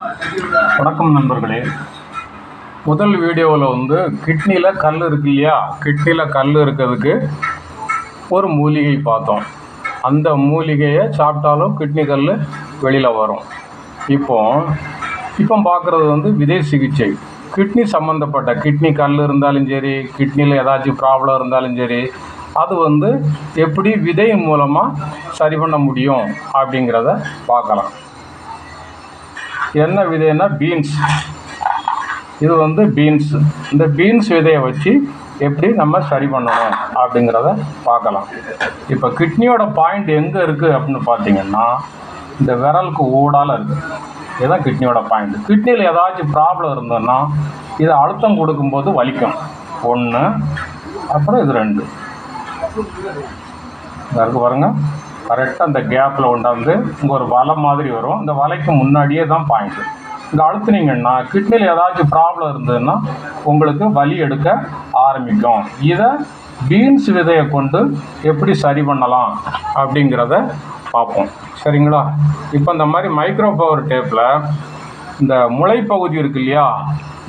வணக்கம் நண்பர்களே. முதல் வீடியோவில் கிட்னியில் கல் இருக்கு இல்லையா, கிட்னியில் கல் இருக்கிறதுக்கு ஒரு மூலிகை பார்த்தோம். அந்த மூலிகையை சாப்பிட்டாலும் கிட்னி கல் வெளியில் வரும். இப்போ பார்க்குறது விதை சிகிச்சை. கிட்னி சம்மந்தப்பட்ட கிட்னி கல் இருந்தாலும் சரி, கிட்னியில் ஏதாச்சும் ப்ராப்ளம் இருந்தாலும் சரி, அது எப்படி விதை மூலமாக சரி பண்ண முடியும் அப்படிங்கிறத பார்க்கலாம். என்ன விதைன்னா பீன்ஸ். இது பீன்ஸ். இந்த பீன்ஸ் விதையை வச்சு எப்படி நம்ம சரி பண்ணணும் அப்படிங்கிறத பார்க்கலாம். இப்போ கிட்னியோட பாயிண்ட் எங்கே இருக்குது அப்படின்னு பார்த்தீங்கன்னா, இந்த விரலுக்கு ஊடால இருக்குது. இதுதான் கிட்னியோட பாயிண்ட். கிட்னியில் ஏதாச்சும் ப்ராப்ளம் இருந்ததுன்னா இதை அழுத்தம் கொடுக்கும்போது வலிக்கும். 1, அப்புறம் இது 2 இருக்கு பாருங்க. கரெக்டாக அந்த கேப்பில் கொண்டாந்து இங்கே ஒரு வலை மாதிரி வரும். இந்த வலைக்கு முன்னாடியே தான் பாயிண்ட்டு. இங்கே அழுத்துனீங்கன்னா கிட்னியில் ஏதாச்சும் ப்ராப்ளம் இருந்ததுன்னா உங்களுக்கு வலி எடுக்க ஆரம்பிக்கும். இதை பீன்ஸ் விதையை கொண்டு எப்படி சரி பண்ணலாம் அப்படிங்கிறத பார்ப்போம். சரிங்களா? இப்போ இந்த மாதிரி மைக்ரோ பவர் டேப்பில் இந்த முளைப்பகுதி இருக்கு இல்லையா,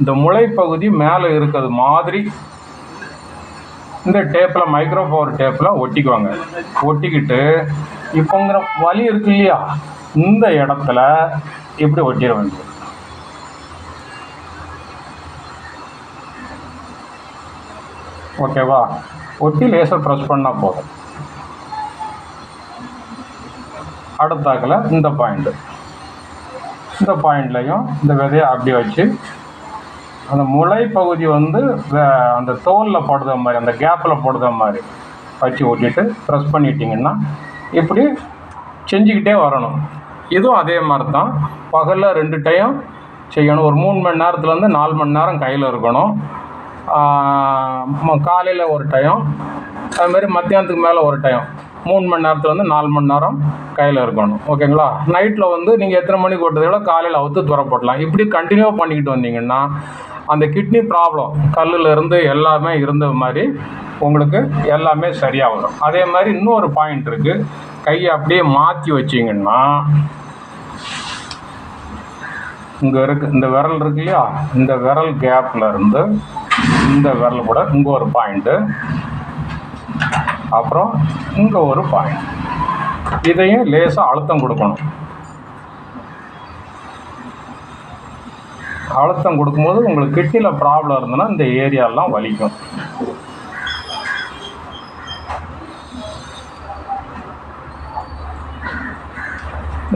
இந்த முளைப்பகுதி மேலே இருக்கிறது மாதிரி இந்த டேப்பில், மைக்ரோ பவர் டேப்பில் ஒட்டிக்குவாங்க. ஒட்டிக்கிட்டு இப்போங்கிற வலி இருக்கு இல்லையா, இந்த இடத்துல இப்படி ஒட்டிட வேண்டியது. ஓகேவா? ஒட்டி லேசர் ப்ரெஸ் பண்ணால் போதும். அடுத்தாக்கில் இந்த பாயிண்ட்டு, இந்த பாயிண்ட்லையும் இந்த விதையை அப்படி வச்சு அந்த முளைப்பகுதி அந்த தோலில் போடுற மாதிரி, அந்த கேப்பில் போடுற மாதிரி வச்சு ஓட்டிட்டு ப்ரெஸ் பண்ணிட்டீங்கன்னா இப்படி செஞ்சுக்கிட்டே வரணும். இதுவும் அதே மாதிரி தான். பகலில் 2 டைம் செய்யணும். ஒரு 3 மணி நேரத்துலேருந்து 4 மணி நேரம் கையில் இருக்கணும். காலையில் ஒரு டைம், அதுமாரி மத்தியானத்துக்கு மேலே ஒரு டைம், 3 மணி நேரத்துலேருந்து 4 மணி நேரம் கையில் இருக்கணும். ஓகேங்களா? நைட்டில் நீங்கள் எத்தனை மணிக்கு ஓட்டுறதை விட காலையில் அவுத்து துற போடலாம். இப்படி கண்டினியூவாக பண்ணிக்கிட்டு வந்தீங்கன்னா அந்த கிட்னி ப்ராப்ளம் கல்லில் இருந்து எல்லாமே இருந்த மாதிரி உங்களுக்கு எல்லாமே சரியாக வரும். அதே மாதிரி இன்னொரு பாயிண்ட் இருக்குது. கையை அப்படியே மாற்றி வச்சிங்கன்னா இங்கே இருக்குது, இந்த விரல் இருக்கு இல்லையா, இந்த விரல் கேப்பில் இருந்து இந்த விரல் கூட இங்கே ஒரு பாயிண்ட்டு, அப்புறம் இங்கே ஒரு பாயிண்ட். இதையும் லேசாக அழுத்தம் கொடுக்கணும். அழுத்தம் கொடுக்கும்போது உங்களுக்கு கிட்னியில் ப்ராப்ளம் இருந்ததுன்னா இந்த ஏரியாலாம் வலிக்கும்.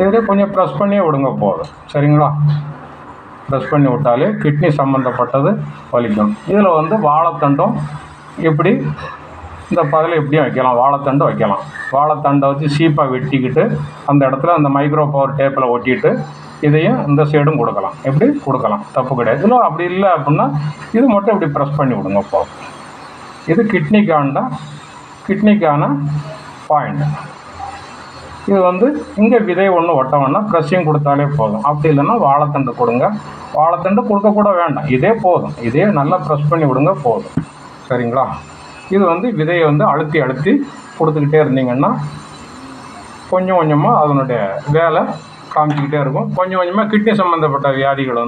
இதே கொஞ்சம் ப்ரெஸ் பண்ணியே விடுங்க போதும். சரிங்களா? ப்ரெஸ் பண்ணி விட்டாலே கிட்னி சம்மந்தப்பட்டது வலிக்கும். இதில் வாழைத்தண்டும் இப்படி இந்த பதில் எப்படியும் வைக்கலாம். வாழைத்தண்டு வைக்கலாம். வாழைத்தண்டை வச்சு சீப்பாக வெட்டிக்கிட்டு அந்த இடத்துல அந்த மைக்ரோ பவர் டேப்பில் ஒட்டிட்டு இதையும் இந்த சைடும் கொடுக்கலாம். எப்படி கொடுக்கலாம், தப்பு கிடையாது. இதில் அப்படி இல்லை அப்படின்னா இது மட்டும் இப்படி ப்ரெஸ் பண்ணி விடுங்க போதும். இது கிட்னிக்கான பாயிண்ட். இது இங்கே விதை ஒன்று ஒட்ட வேணால், ப்ரெஸ்ஸிங் கொடுத்தாலே போதும். அப்படி இல்லைன்னா வாழைத்தண்டு கொடுங்க. வாழைத்தண்டு கொடுக்கக்கூட வேண்டாம், இதே போதும். இதே நல்லா ப்ரெஸ் பண்ணி விடுங்க போதும். சரிங்களா? இது விதையை அழுத்தி கொடுத்துக்கிட்டே இருந்தீங்கன்னா கொஞ்சம் கொஞ்சமாக அதனுடைய வேலை காமிச்சிக்கிட்டே இருக்கும். கொஞ்சம் கொஞ்சமாக கிட்னி சம்மந்தப்பட்ட வியாதிகள்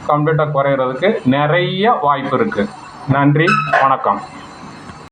கம்ப்ளீட்டாக குறையிறதுக்கு நிறைய வாய்ப்பு இருக்குது. நன்றி, வணக்கம்.